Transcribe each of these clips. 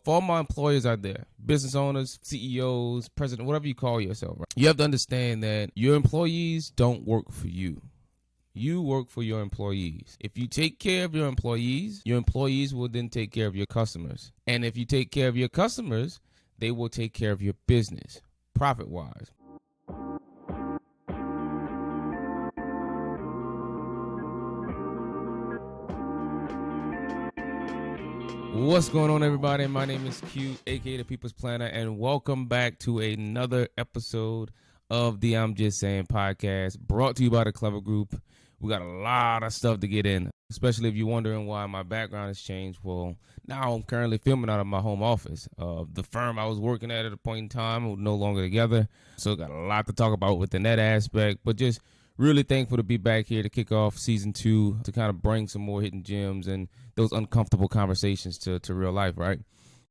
for all my employers out there, business owners, CEOs, president, whatever you call yourself, right? You have to understand that your employees don't work for you. You work for your employees. If you take care of your employees will then take care of your customers. And if you take care of your customers, they will take care of your business, profit-wise. What's going on, everybody? My name is Q, aka the People's Planner, and welcome back to another episode of the I'm Just Saying podcast, brought to you by the Clever Group. We got a lot of stuff to get in, especially if you're wondering why my background has changed. Well, now I'm currently filming out of my home office. The firm I was working at a point in time, we're no longer together, so got a lot to talk about within that aspect, but just really thankful to be back here to kick off season 2, to kind of bring some more hidden gems and those uncomfortable conversations to real life, right?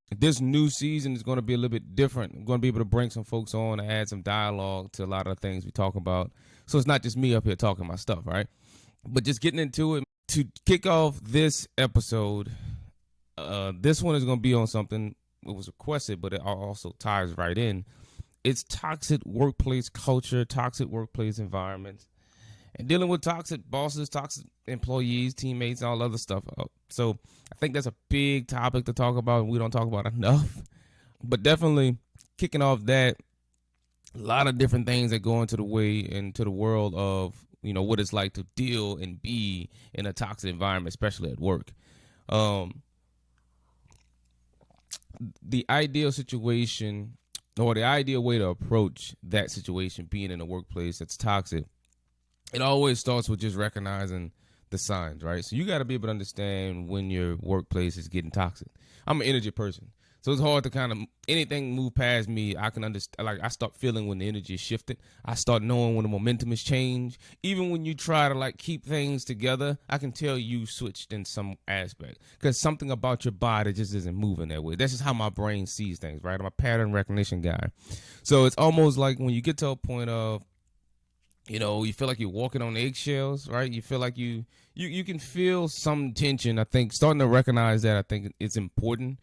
This new season is going to be a little bit different. I'm going to be able to bring some folks on and add some dialogue to a lot of the things we talk about. So it's not just me up here talking my stuff, right? But just getting into it, to kick off this episode, this one is going to be on something that was requested, but it also ties right in. It's toxic workplace culture, toxic workplace environments, and dealing with toxic bosses, toxic employees, teammates, all other stuff. So I think that's a big topic to talk about, and we don't talk about enough. But definitely kicking off that, a lot of different things that go into the world of, you know, what it's like to deal and be in a toxic environment, especially at work. The ideal situation, or the ideal way to approach that situation, being in a workplace that's toxic, it always starts with just recognizing the signs, right? So you got to be able to understand when your workplace is getting toxic. I'm an energy person, so it's hard to kind of, anything move past me, I can understand. Like, I start feeling when the energy is shifted. I start knowing when the momentum is changed. Even when you try to like keep things together, I can tell you switched in some aspect, because something about your body just isn't moving that way. That's just how my brain sees things, right? I'm a pattern recognition guy. So it's almost like when you get to a point of, you know, you feel like you're walking on eggshells, right? You feel like you can feel some tension. I think starting to recognize that, I think it's important.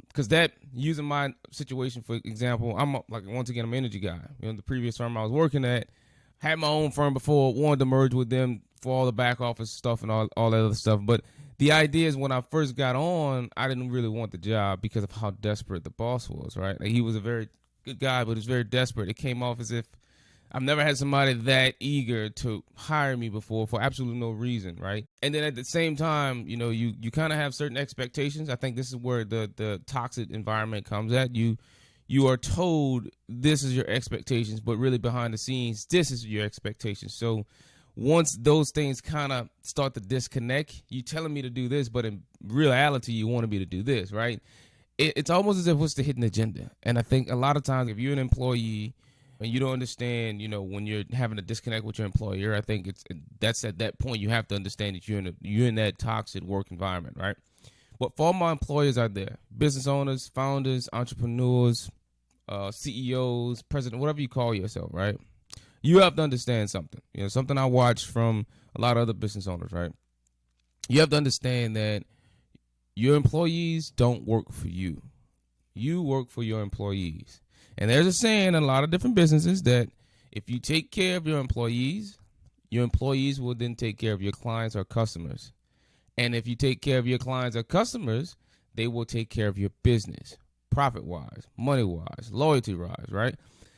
Because that, using my situation for example, once again, I'm an energy guy. You know, the previous firm I was working at, had my own firm before, wanted to merge with them for all the back office stuff and all that other stuff. But the idea is, when I first got on, I didn't really want the job because of how desperate the boss was, right? Like, he was a very good guy, but he was very desperate. It came off as if I've never had somebody that eager to hire me before for absolutely no reason, right? And then at the same time, you know, you kind of have certain expectations. I think this is where the toxic environment comes at. You are told this is your expectations, but really behind the scenes, this is your expectations. So once those things kind of start to disconnect, you telling me to do this, but in reality, you want me to do this, right? It's almost as if it's the hidden agenda. And I think a lot of times, if you're an employee and you don't understand, you know, when you're having a disconnect with your employer, I think that's at that point you have to understand that you're in that toxic work environment, right? But for all my employers out there, business owners, founders, entrepreneurs, CEOs, president, whatever you call yourself, right? You have to understand something. You know, something I watched from a lot of other business owners, right? You have to understand that your employees don't work for you. You work for your employees. And there's a saying in a lot of different businesses that if you take care of your employees will then take care of your clients or customers. And if you take care of your clients or customers, they will take care of your business, profit-wise, money-wise, loyalty-wise, right?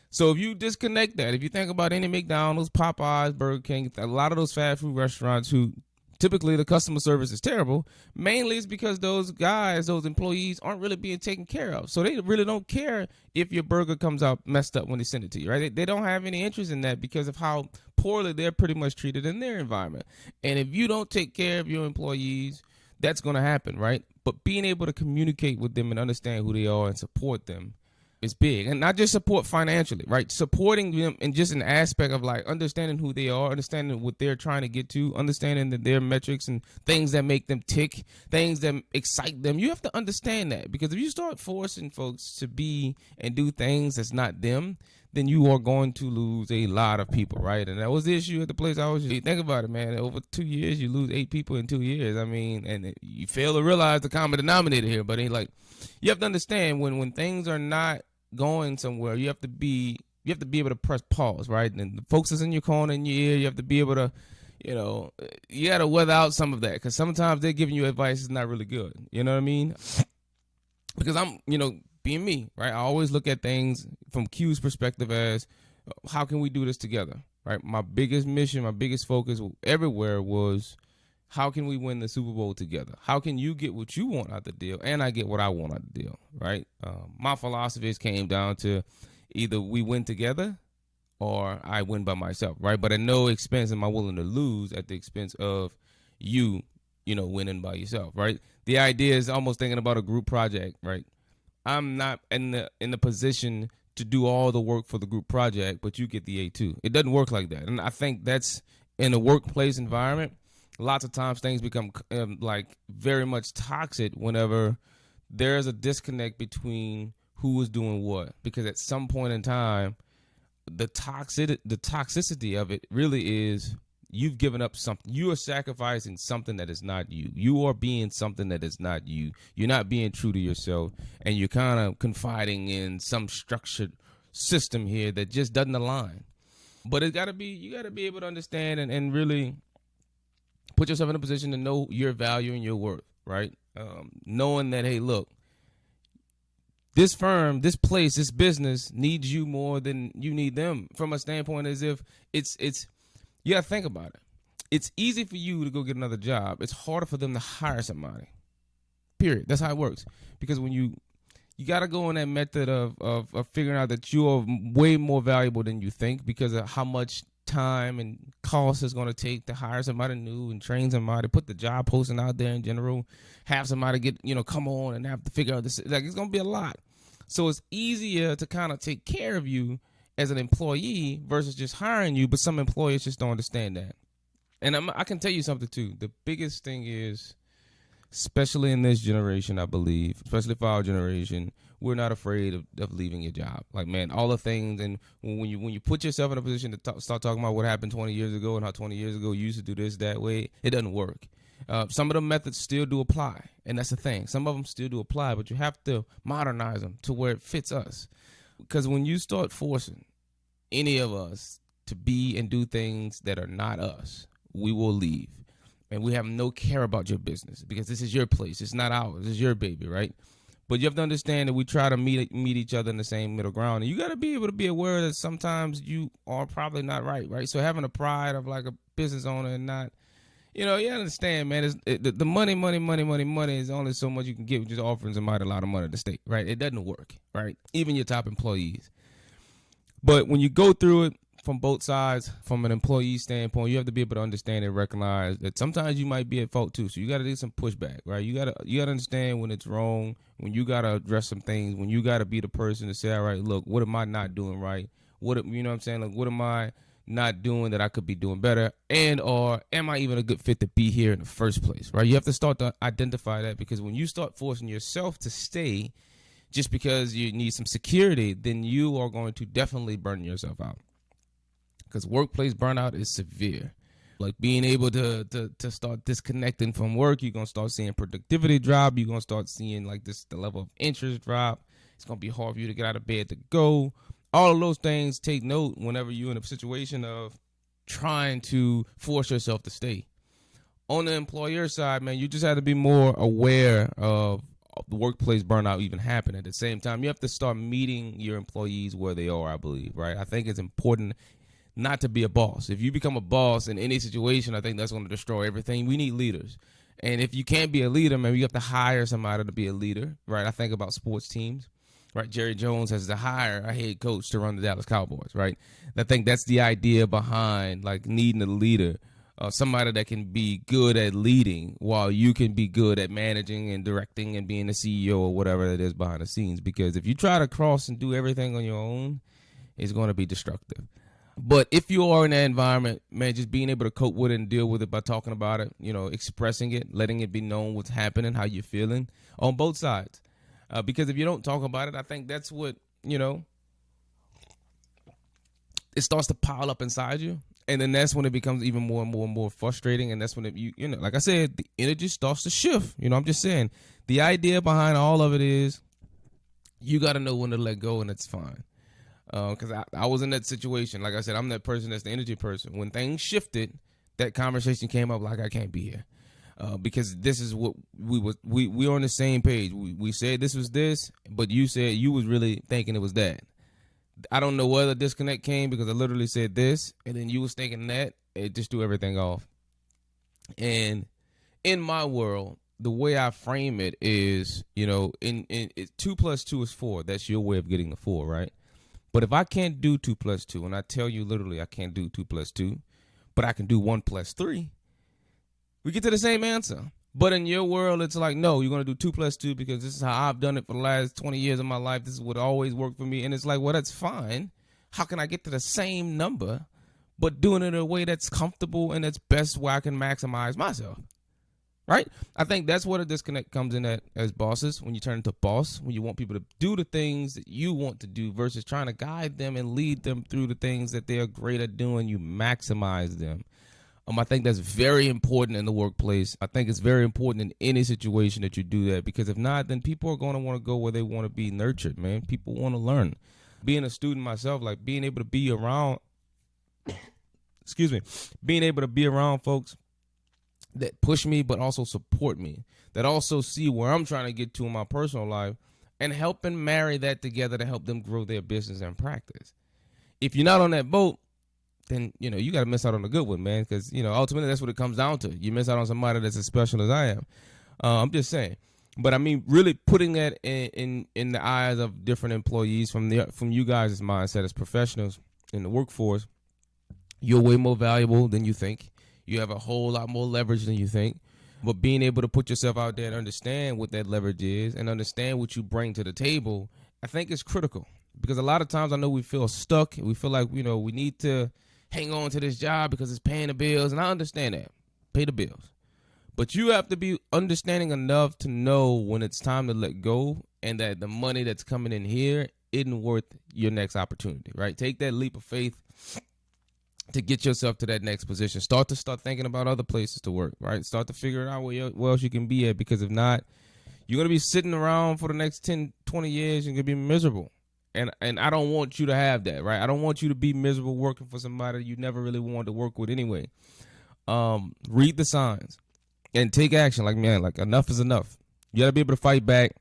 So if you disconnect that, if you think about any McDonald's, Popeyes, Burger King, a lot of those fast food restaurants who typically the customer service is terrible, mainly it's because those employees aren't really being taken care of. So they really don't care if your burger comes out messed up when they send it to you, right? They don't have any interest in that because of how poorly they're pretty much treated in their environment. And if you don't take care of your employees, that's going to happen, right? But being able to communicate with them and understand who they are and support them is big. And not just support financially, right? Supporting them in just an aspect of like understanding who they are, understanding what they're trying to get to, understanding that their metrics and things that make them tick, things that excite them. You have to understand that, because if you start forcing folks to be and do things that's not them, then you are going to lose a lot of people, right? And that was the issue at the place I was. Think about it, man. Over 2 years, you lose 8 people in 2 years. I mean, and you fail to realize the common denominator here. But you have to understand when things are not going somewhere, you have to be able to press pause, right? And the folks that's in your corner, in your ear, you have to be able to, you got to weather out some of that, because sometimes they're giving you advice that's not really good. You know what I mean? Because I'm, being me, right? I always look at things from Q's perspective as, how can we do this together, right? My biggest mission, my biggest focus everywhere was, how can we win the Super Bowl together? How can you get what you want out the deal and I get what I want out the deal, right? My philosophies came down to either we win together or I win by myself, right? But at no expense am I willing to lose at the expense of you, winning by yourself, right? The idea is almost thinking about a group project, right? I'm not in the position to do all the work for the group project, but you get the A2. It doesn't work like that. And I think that's in a workplace environment. Lots of times things become very much toxic whenever there's a disconnect between who is doing what. Because at some point in time, the toxicity of it really is, you've given up something. You are sacrificing something that is not you. You are being something that is not you. You're not being true to yourself, and you're kind of confiding in some structured system here that just doesn't align. But you got to be able to understand and really put yourself in a position to know your value and your worth, right? Knowing that, hey, look, this firm, this place, this business needs you more than you need them, from a standpoint as if it's you got to think about it. It's easy for you to go get another job. It's harder for them to hire somebody. Period. That's how it works. Because when you got to go in that method of figuring out that you are way more valuable than you think, because of how much time and cost it's going to take to hire somebody new and train somebody, put the job posting out there in general, have somebody get, come on and have to figure out this. It's going to be a lot. So it's easier to kind of take care of you as an employee versus just hiring you, but some employers just don't understand that. And I can tell you something too. The biggest thing is, especially in this generation, I believe, especially for our generation, we're not afraid of leaving your job. Like, man, all the things, and when you put yourself in a position to start talking about what happened 20 years ago and how 20 years ago you used to do this that way, it doesn't work. Some of the methods still do apply, and that's the thing. Some of them still do apply, but you have to modernize them to where it fits us. Because when you start forcing any of us to be and do things that are not us, we will leave. And we have no care about your business, because this is your place. It's not ours. It's your baby, right? But you have to understand that we try to meet each other in the same middle ground. And you got to be able to be aware that sometimes you are probably not right? So having a pride of like a business owner and not, you understand, man, the money is only so much you can get with just offering somebody a lot of money to stay, right? It doesn't work, right? Even your top employees. But when you go through it from both sides, from an employee standpoint, you have to be able to understand and recognize that sometimes you might be at fault too. So you got to do some pushback, right? You got to understand when it's wrong, when you got to address some things, when you got to be the person to say, all right, look, what am I not doing right? What I'm saying? Like, what am I not doing that I could be doing better? And or am I even a good fit to be here in the first place, right? You have to start to identify that, because when you start forcing yourself to stay just because you need some security, then you are going to definitely burn yourself out. Because workplace burnout is severe. Like, being able to start disconnecting from work, you're going to start seeing productivity drop. You're going to start seeing the level of interest drop. It's going to be hard for you to get out of bed to go. All of those things, take note whenever you're in a situation of trying to force yourself to stay. On the employer side, man, you just have to be more aware of the workplace burnout even happen. At the same time, you have to start meeting your employees where they are, I believe, right? I think it's important not to be a boss. If you become a boss in any situation, I think that's going to destroy everything. We need leaders. And if you can't be a leader, man, you have to hire somebody to be a leader, right? I think about sports teams, right? Jerry Jones has to hire a head coach to run the Dallas Cowboys, right? I think that's the idea behind like needing a leader, somebody that can be good at leading while you can be good at managing and directing and being the CEO or whatever it is behind the scenes. Because if you try to cross and do everything on your own, it's going to be destructive. But if you are in that environment, man, just being able to cope with it and deal with it by talking about it, expressing it, letting it be known what's happening, how you're feeling on both sides. Because if you don't talk about it, I think that's what, it starts to pile up inside you. And then that's when it becomes even more and more and more frustrating. And that's when you know, like I said, the energy starts to shift. You know, I'm just saying the idea behind all of it is you got to know when to let go, and it's fine. Because I was in that situation. Like I said, I'm that person that's the energy person. When things shifted, that conversation came up like, I can't be here. Because this is what we were on the same page. We said this was this, but you said you was really thinking it was that. I don't know where the disconnect came because I literally said this, and then you was thinking that. It just threw everything off. And in my world, the way I frame it is, you know, in 2 + 2 is 4. That's your way of getting the 4, right? But if I can't do 2 + 2, and I tell you literally I can't do 2 + 2, but I can do 1 + 3, we get to the same answer. But in your world, it's like, no, you're going to do 2 + 2 because this is how I've done it for the last 20 years of my life. This is what always worked for me. And it's like, well, that's fine. How can I get to the same number, but doing it in a way that's comfortable and that's best where I can maximize myself? Right? I think that's where the disconnect comes in at as bosses. When you turn into boss, when you want people to do the things that you want to do versus trying to guide them and lead them through the things that they're great at doing, you maximize them. I think that's very important in the workplace. I think it's very important in any situation that you do that, because if not, then people are going to want to go where they want to be nurtured, man. People want to learn. Being a student myself, like being able to be around, being able to be around folks that push me but also support me, that also see where I'm trying to get to in my personal life, and helping marry that together to help them grow their business and practice. If you're not on that boat, then, you know, you got to miss out on a good one, man, because, you know, ultimately that's what it comes down to. You miss out on somebody that's as special as I am. I'm just saying. But I mean, really putting that in the eyes of different employees from you guys' mindset as professionals in the workforce, you're way more valuable than you think. You have a whole lot more leverage than you think. But being able to put yourself out there and understand what that leverage is and understand what you bring to the table, I think is critical. Because a lot of times I know we feel stuck. We feel like, you know, we need to hang on to this job because it's paying the bills. And I understand that. Pay the bills. But you have to be understanding enough to know when it's time to let go, and that the money that's coming in here isn't worth your next opportunity, right? Take that leap of faith to get yourself to that next position. Start thinking about other places to work, right? Start to figure out where else you can be at, because if not, you're going to be sitting around for the next 10, 20 years and you're going to be miserable. And I don't want you to have that, right? I don't want you to be miserable working for somebody you never really wanted to work with anyway. Read the signs and take action. Like, man, like enough is enough. You got to be able to fight back,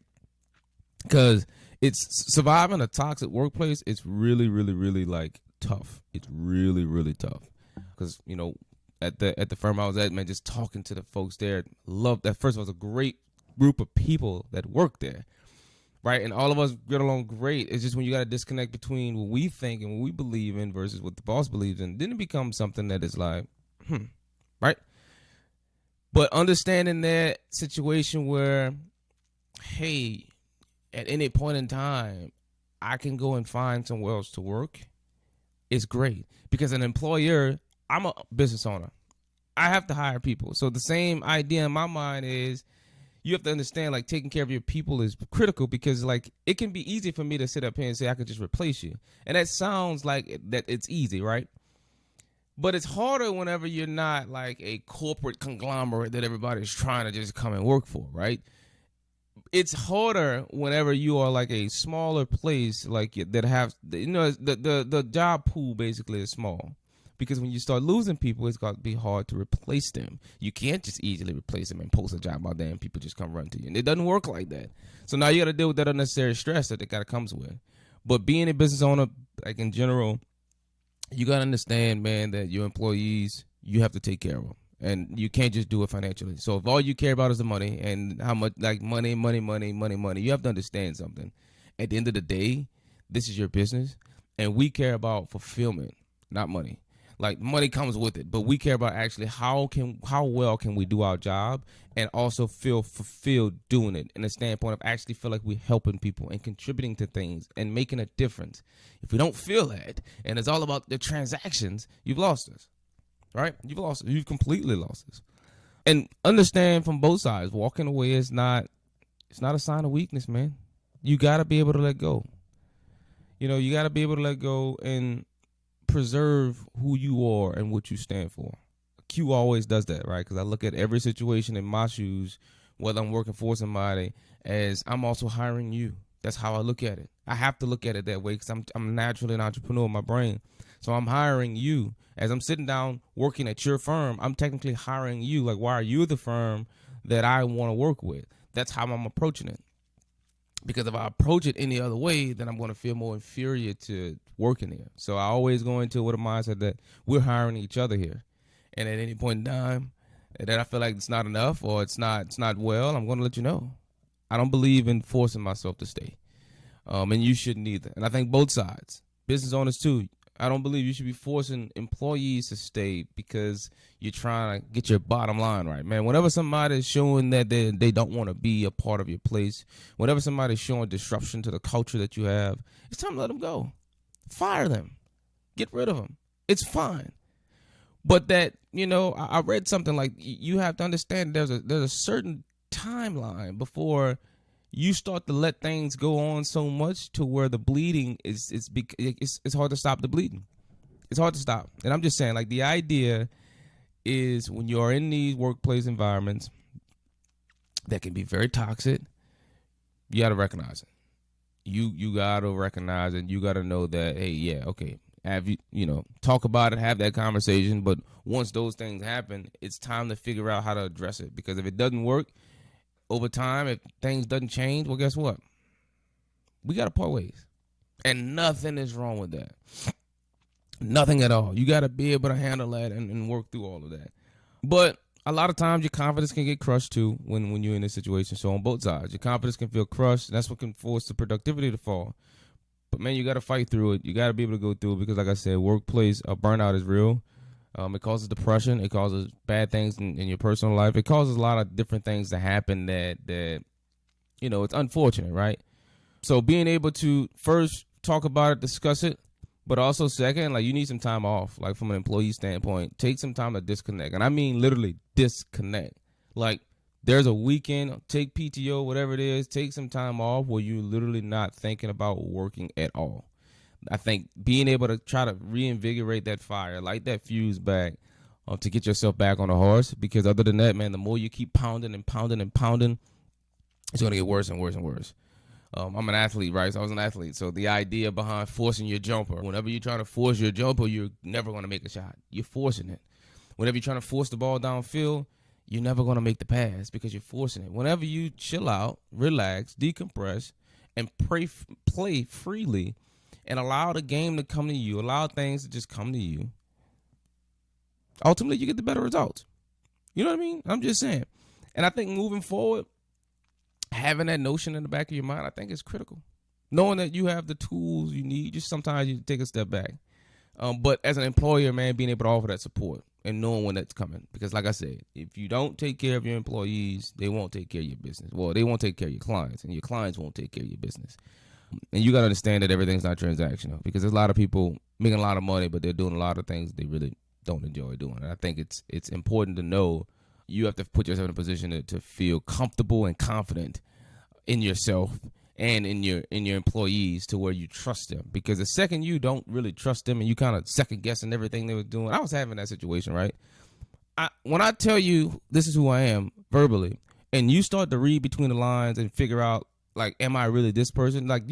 because it's surviving a toxic workplace. It's really, really, really like tough. It's really, really tough. Because, you know, at the firm I was at, man, just talking to the folks there, loved that. First of all, it was a great group of people that work there. Right, and all of us get along great. It's just when you got to disconnect between what we think and what we believe in versus what the boss believes in, then it becomes something that is like, right? But understanding that situation where, hey, at any point in time, I can go and find somewhere else to work is great. Because an employer, I'm a business owner. I have to hire people. So the same idea in my mind is, you have to understand, like, taking care of your people is critical, because, like, it can be easy for me to sit up here and say I could just replace you. And that sounds like that it's easy, right? But it's harder whenever you're not like a corporate conglomerate that everybody's trying to just come and work for, right? It's harder whenever you are like a smaller place, like that have, you know, the job pool basically is small. Because when you start losing people, it's got to be hard to replace them. You can't just easily replace them and post a job out there and people just come run to you. And it doesn't work like that. So now you got to deal with that unnecessary stress that it kind of comes with. But being a business owner, like in general, you got to understand, man, that your employees, you have to take care of them. And you can't just do it financially. So if all you care about is the money and how much, like money, you have to understand something. At the end of the day, this is your business. And we care about fulfillment, not money. Like, money comes with it, but we care about actually how well can we do our job and also feel fulfilled doing it, in the standpoint of actually feel like we're helping people and contributing to things and making a difference. If we don't feel that, and it's all about the transactions, you've lost us, right? You've lost us. You've completely lost us. And understand from both sides, walking away is not a sign of weakness, man. You got to be able to let go. You know, you got to be able to let go and preserve who you are and what you stand for. Q always does that, right? Because I look at every situation in my shoes, whether I'm working for somebody, as I'm also hiring you. That's how I look at it. I have to look at it that way because I'm naturally an entrepreneur in my brain. So I'm hiring you. As I'm sitting down working at your firm, I'm technically hiring you. Like, why are you the firm that I want to work with? That's how I'm approaching it. Because if I approach it any other way, then I'm going to feel more inferior to working here. So I always go into it with a mindset that we're hiring each other here. And at any point in time that I feel like it's not enough or it's not well, I'm going to let you know. I don't believe in forcing myself to stay. And you shouldn't either. And I think both sides, business owners too, I don't believe you should be forcing employees to stay because you're trying to get your bottom line right, man. Whenever somebody is showing that they don't want to be a part of your place, whenever somebody is showing disruption to the culture that you have, it's time to let them go. Fire them. Get rid of them. It's fine. But that, I read something like you have to understand there's a certain timeline before you start to let things go on so much to where the bleeding it's hard to stop the bleeding. It's hard to stop. And I'm just saying, like, the idea is when you're in these workplace environments that can be very toxic, you got to recognize it. You got to recognize it. You got to know that, hey, yeah, okay, have talk about it, have that conversation. But once those things happen, it's time to figure out how to address it. Because if it doesn't work, over time, if things doesn't change, well, guess what? We got to part ways. And nothing is wrong with that. Nothing at all. You got to be able to handle that and work through all of that. But a lot of times your confidence can get crushed too when you're in this situation. So on both sides, your confidence can feel crushed. And that's what can force the productivity to fall. But, man, you got to fight through it. You got to be able to go through it because, like I said, workplace burnout is real. It causes depression. It causes bad things in your personal life. It causes a lot of different things to happen that it's unfortunate, right? So being able to first talk about it, discuss it, but also second, like, you need some time off. Like, from an employee standpoint, take some time to disconnect. And I mean literally disconnect. Like, there's a weekend, take PTO, whatever it is, take some time off where you're literally not thinking about working at all. I think being able to try to reinvigorate that fire, light that fuse back to get yourself back on the horse. Because other than that, man, the more you keep pounding and pounding and pounding, it's going to get worse and worse and worse. I'm an athlete, right? So I was an athlete. So the idea behind forcing your jumper, whenever you're trying to force your jumper, you're never going to make a shot. You're forcing it. Whenever you're trying to force the ball downfield, you're never going to make the pass because you're forcing it. Whenever you chill out, relax, decompress, and play freely, and allow the game to come to you, allow things to just come to you, ultimately you get the better results. You know what I mean? I'm just saying. And I think moving forward, having that notion in the back of your mind, I think is critical. Knowing that you have the tools you need, just sometimes you take a step back. But as an employer, man, being able to offer that support and knowing when that's coming. Because like I said, if you don't take care of your employees, they won't take care of your business. Well, they won't take care of your clients, and your clients won't take care of your business. And you got to understand that everything's not transactional, because there's a lot of people making a lot of money, but they're doing a lot of things they really don't enjoy doing. And I think it's important to know you have to put yourself in a position to feel comfortable and confident in yourself and in your employees, to where you trust them. Because the second you don't really trust them and you kind of second guessing everything they were doing, I was having that situation, right? When I tell you this is who I am verbally, and you start to read between the lines and figure out, like, am I really this person? Like,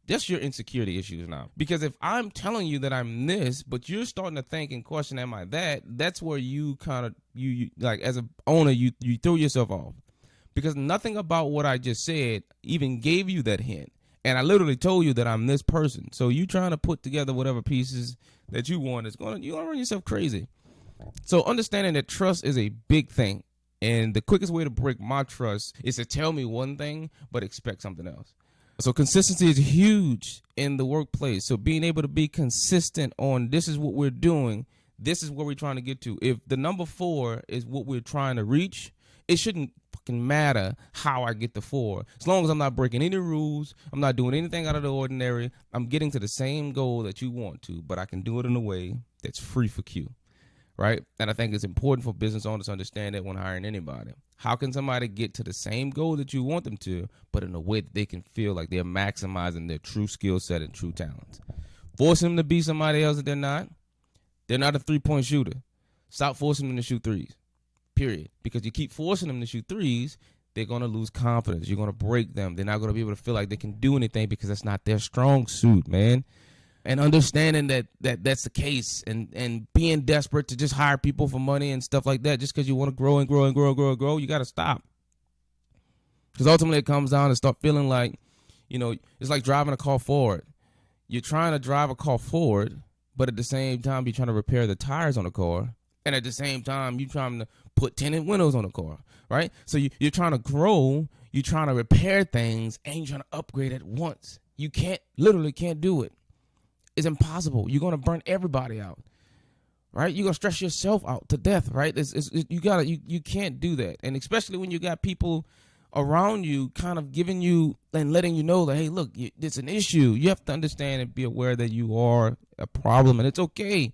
that's your insecurity issues now. Because if I'm telling you that I'm this, but you're starting to think and question, am I that? That's where you kind of, you like, as an owner, you throw yourself off. Because nothing about what I just said even gave you that hint. And I literally told you that I'm this person. So you trying to put together whatever pieces that you want, you're going to run yourself crazy. So understanding that trust is a big thing. And the quickest way to break my trust is to tell me one thing, but expect something else. So consistency is huge in the workplace. So being able to be consistent on, this is what we're doing, this is where we're trying to get to. If the number 4 is what we're trying to reach, it shouldn't fucking matter how I get to 4. As long as I'm not breaking any rules, I'm not doing anything out of the ordinary, I'm getting to the same goal that you want to, but I can do it in a way that's free for Q. Right? And I think it's important for business owners to understand that when hiring anybody. How can somebody get to the same goal that you want them to, but in a way that they can feel like they're maximizing their true skill set and true talents? Forcing them to be somebody else that they're not. They're not a 3-point shooter. Stop forcing them to shoot threes. Period. Because you keep forcing them to shoot threes, they're going to lose confidence. You're going to break them. They're not going to be able to feel like they can do anything because that's not their strong suit, man. And understanding that's the case and being desperate to just hire people for money and stuff like that just because you want to grow and grow and grow and grow and grow, you got to stop. Because ultimately it comes down to start feeling like, it's like driving a car forward. You're trying to drive a car forward, but at the same time, you're trying to repair the tires on the car. And at the same time, you're trying to put tinted windows on the car, right? So you're trying to grow, you're trying to repair things, and you're trying to upgrade at once. You literally can't do it. It's impossible. You're going to burn everybody out, right? You're going to stress yourself out to death, right? You can't do that. And especially when you got people around you kind of giving you and letting you know that, hey, look, it's an issue. You have to understand and be aware that you are a problem, and it's okay.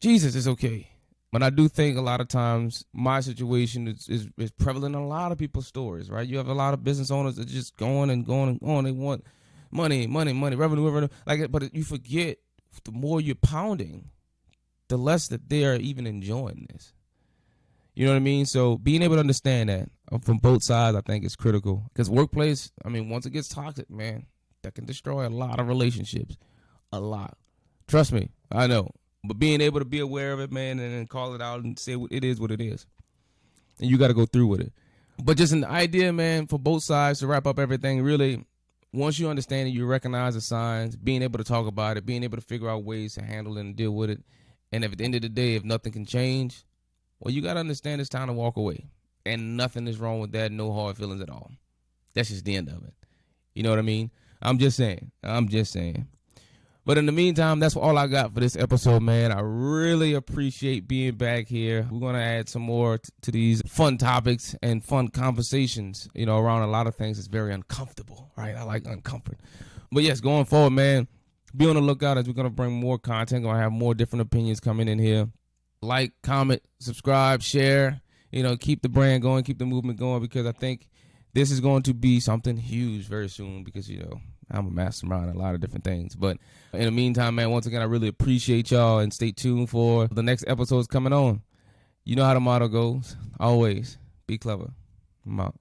Jesus, it's okay. But I do think a lot of times my situation is prevalent in a lot of people's stories, right? You have a lot of business owners that just going and going and going. They want money, revenue. But you forget the more you're pounding, the less that they are even enjoying this. You know what I mean? So being able to understand that from both sides, I think is critical. Because workplace, once it gets toxic, man, that can destroy a lot of relationships. A lot. Trust me, I know. But being able to be aware of it, man, and then call it out and say it is what it is. And you got to go through with it. But just an idea, man, for both sides to wrap up everything, really, once you understand it, you recognize the signs, being able to talk about it, being able to figure out ways to handle it and deal with it. And if at the end of the day, if nothing can change, well, you got to understand it's time to walk away. And nothing is wrong with that. No hard feelings at all. That's just the end of it. You know what I mean? I'm just saying. But in the meantime, that's all I got for this episode, man. I really appreciate being back here. We're going to add some more to these fun topics and fun conversations, around a lot of things that's very uncomfortable, right? I like uncomfort. But yes, going forward, man, be on the lookout as we're going to bring more content. Going to have more different opinions coming in here. Like, comment, subscribe, share, keep the brand going, keep the movement going, because I think this is going to be something huge very soon because, I'm a mastermind in a lot of different things. But in the meantime, man, once again, I really appreciate y'all and stay tuned for the next episodes coming on. You know how the motto goes. Always be clever. I'm out.